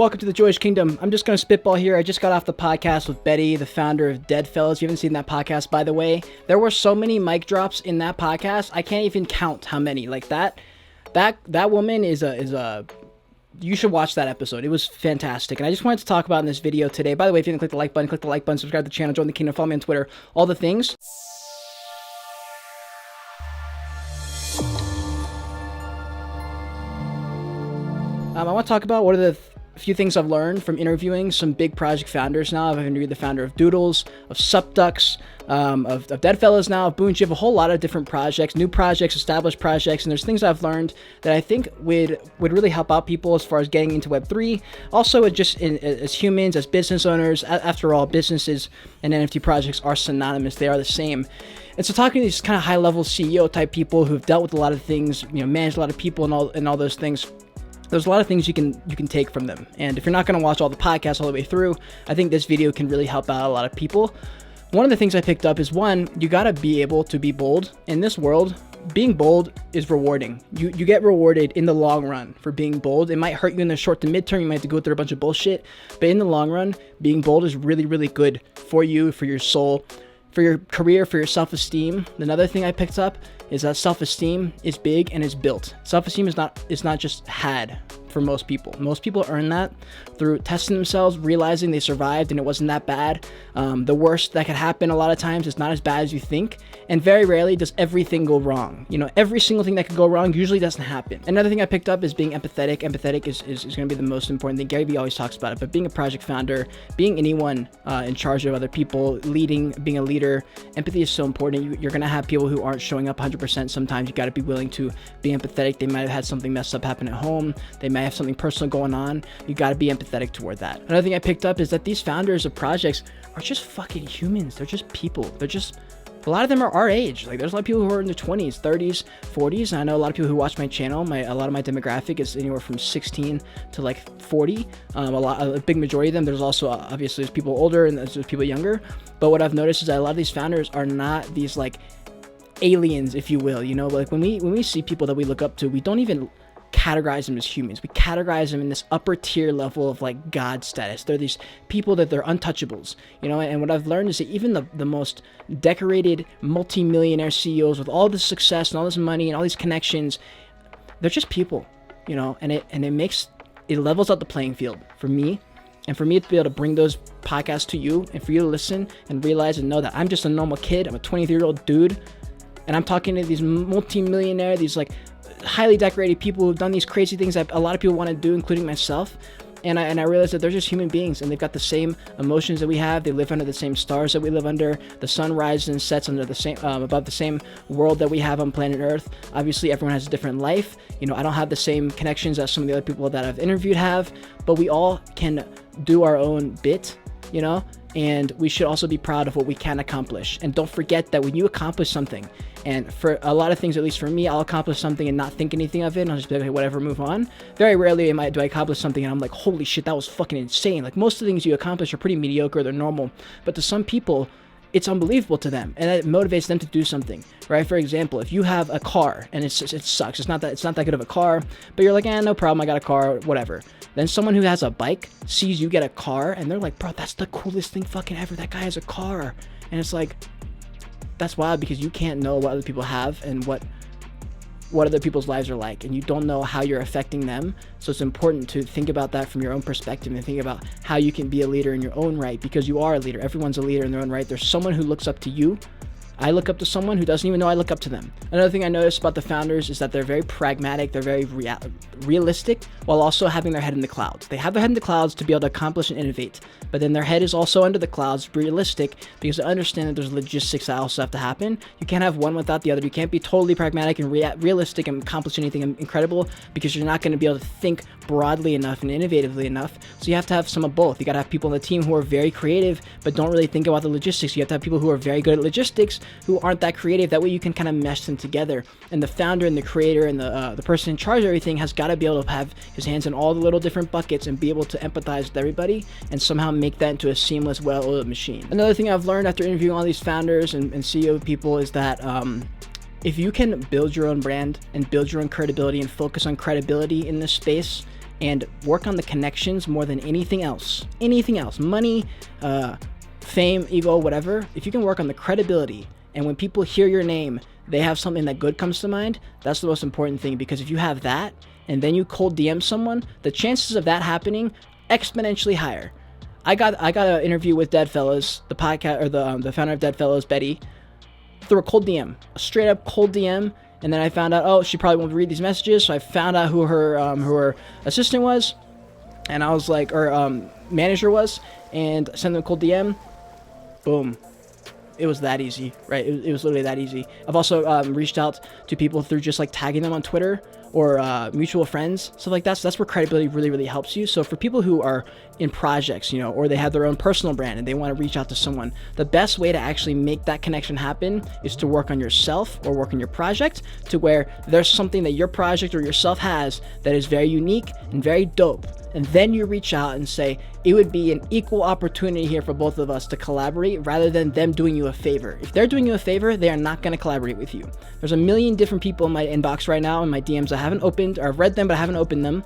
Welcome to the Joyous Kingdom. I'm just going to spitball here. I just got off the podcast with Betty, the founder of DeadFellaz. If you haven't seen that podcast, by the way, there were so many mic drops in that podcast. I can't even count how many. Like that woman is a you should watch that episode. It was fantastic. And I just wanted to talk about in this video today. By the way, if you didn't click the like button, subscribe to the channel, join the kingdom, follow me on Twitter, all the things. I want to talk about what are the few things I've learned from interviewing some big project founders now. I've interviewed the founder of Doodles, of SupDucks, of DeadFellaz now, of Boonji, of a whole lot of different projects, new projects, established projects, and there's things I've learned that I think would really help out people as far as getting into Web3. Also, as humans, as business owners, after all, businesses and NFT projects are synonymous. They are the same. And so talking to these kind of high-level CEO type people who've dealt with a lot of things, managed a lot of people and all those things, there's a lot of things you can take from them. And if you're not going to watch all the podcasts all the way through, I think this video can really help out a lot of people. One of the things I picked up is, one, you got to be able to be bold. In this world, being bold is rewarding. You get rewarded in the long run for being bold. It might hurt you in the short to midterm. You might have to go through a bunch of bullshit. But in the long run, being bold is really, really good for you, for your soul, for your career, for your self-esteem. Another thing I picked up is that self-esteem is big and is built. Self-esteem is not just had for most people. Most people earn that through testing themselves, realizing they survived and it wasn't that bad. The worst that could happen a lot of times is not as bad as you think, and very rarely does everything go wrong. Every single thing that could go wrong usually doesn't happen. Another thing I picked up is being empathetic. Empathetic is going to be the most important thing. Gary Vee always talks about it, but being a project founder, being anyone in charge of other people, leading, being a leader, empathy is so important. You're going to have people who aren't showing up 100%. Sometimes you got to be willing to be empathetic. They might have had something messed up happen at home. They might have something personal going on. You got to be empathetic toward that. Another thing I picked up is that these founders of projects are just fucking humans. They're just people. A lot of them are our age. Like, there's a lot of people who are in their 20s, 30s, 40s. And I know a lot of people who watch my channel. A lot of my demographic is anywhere from 16 to like 40. A big majority of them. There's also obviously there's people older and there's people younger. But what I've noticed is that a lot of these founders are not these like aliens, if you will. Like when we see people that we look up to, we don't even categorize them as humans. We categorize them in this upper tier level of like God status. They're these people that they're untouchables, and what I've learned is that even the most decorated multi-millionaire CEOs with all this success and all this money and all these connections, they're just people, and it levels out the playing field for me. And for me to be able to bring those podcasts to you and for you to listen and realize and know that I'm just a normal kid. I'm a 23-year-old dude, and I'm talking to these multi-millionaire, these like highly decorated people who've done these crazy things that a lot of people want to do, including myself. And I realized that they're just human beings, and they've got the same emotions that we have. They live under the same stars that we live under. The sun rises and sets under the same above the same world that we have on planet Earth. Obviously, everyone has a different life. I don't have the same connections as some of the other people that I've interviewed have, but we all can do our own bit, and we should also be proud of what we can accomplish. And don't forget that when you accomplish something, and for a lot of things, at least for me, I'll accomplish something and not think anything of it, and I'll just be like, okay, whatever, move on. Very rarely do I accomplish something and I'm like, holy shit, that was fucking insane. Like, most of the things you accomplish are pretty mediocre, they're normal. But to some people, it's unbelievable to them, and it motivates them to do something, right? For example, if you have a car and it sucks, it's not that good of a car, but you're like, no problem, I got a car, whatever. Then someone who has a bike sees you get a car, and they're like, bro, that's the coolest thing fucking ever. That guy has a car, and it's like, that's wild, because you can't know what other people have and what other people's lives are like, and you don't know how you're affecting them. So it's important to think about that from your own perspective and think about how you can be a leader in your own right, because you are a leader. Everyone's a leader in their own right. There's someone who looks up to you. I look up to someone who doesn't even know I look up to them. Another thing I noticed about the founders is that they're very pragmatic, they're very realistic, while also having their head in the clouds. They have their head in the clouds to be able to accomplish and innovate, but then their head is also under the clouds, realistic, because they understand that there's logistics that also have to happen. You can't have one without the other. You can't be totally pragmatic and realistic and accomplish anything incredible, because you're not going to be able to think broadly enough and innovatively enough. So you have to have some of both. You got to have people on the team who are very creative but don't really think about the logistics. You have to have people who are very good at logistics who aren't that creative. That way you can kind of mesh them together. And the founder and the creator and the person in charge of everything has got to be able to have his hands in all the little different buckets and be able to empathize with everybody and somehow make that into a seamless, well-oiled machine. Another thing I've learned after interviewing all these founders and CEO people is that if you can build your own brand and build your own credibility and focus on credibility in this space, and work on the connections more than anything else. Anything else, money, fame, ego, whatever. If you can work on the credibility, and when people hear your name, they have something that good comes to mind, that's the most important thing. Because if you have that, and then you cold DM someone, the chances of that happening exponentially higher. I got an interview with DeadFellaz, the podcast, or the founder of DeadFellaz, Betty, through a cold DM, a straight up cold DM. And then I found out, oh, she probably won't read these messages. So I found out who her assistant was, and I was like, or manager was, and sent them a cold DM. Boom. It was that easy, right? It was literally that easy. I've also reached out to people through just like tagging them on Twitter or mutual friends, stuff like that. So that's where credibility really, really helps you. So for people who are in projects, you know, or they have their own personal brand and they want to reach out to someone, the best way to actually make that connection happen is to work on yourself or work on your project, to where there's something that your project or yourself has that is very unique and very dope. And then you reach out and say, it would be an equal opportunity here for both of us to collaborate, rather than them doing you a favor. If they're doing you a favor, they are not going to collaborate with you. There's a million different people in my inbox right now, in my DMs, I haven't opened, or I've read them, but I haven't opened them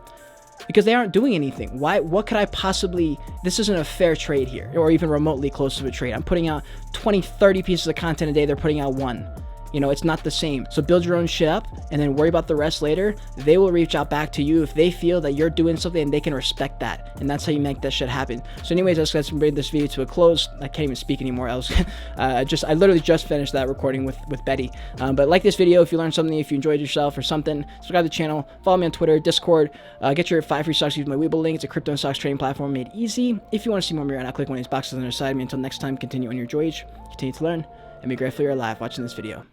because they aren't doing anything. Why? What could I possibly, this isn't a fair trade here, or even remotely close to a trade. I'm putting out 20, 30 pieces of content a day. They're putting out one. You know, it's not the same. So build your own shit up and then worry about the rest later. They will reach out back to you if they feel that you're doing something and they can respect that. And that's how you make that shit happen. So anyways, let's bring this video to a close. I can't even speak anymore. I literally just finished that recording with Betty. But like this video if you learned something, if you enjoyed yourself or something. Subscribe to the channel. Follow me on Twitter, Discord. Get your 5 free stocks using my Webull link. It's a crypto and stocks trading platform made easy. If you want to see more of me right now, click one of these boxes on the other side of me. Until next time, continue on your voyage. Continue to learn and be grateful you're alive watching this video.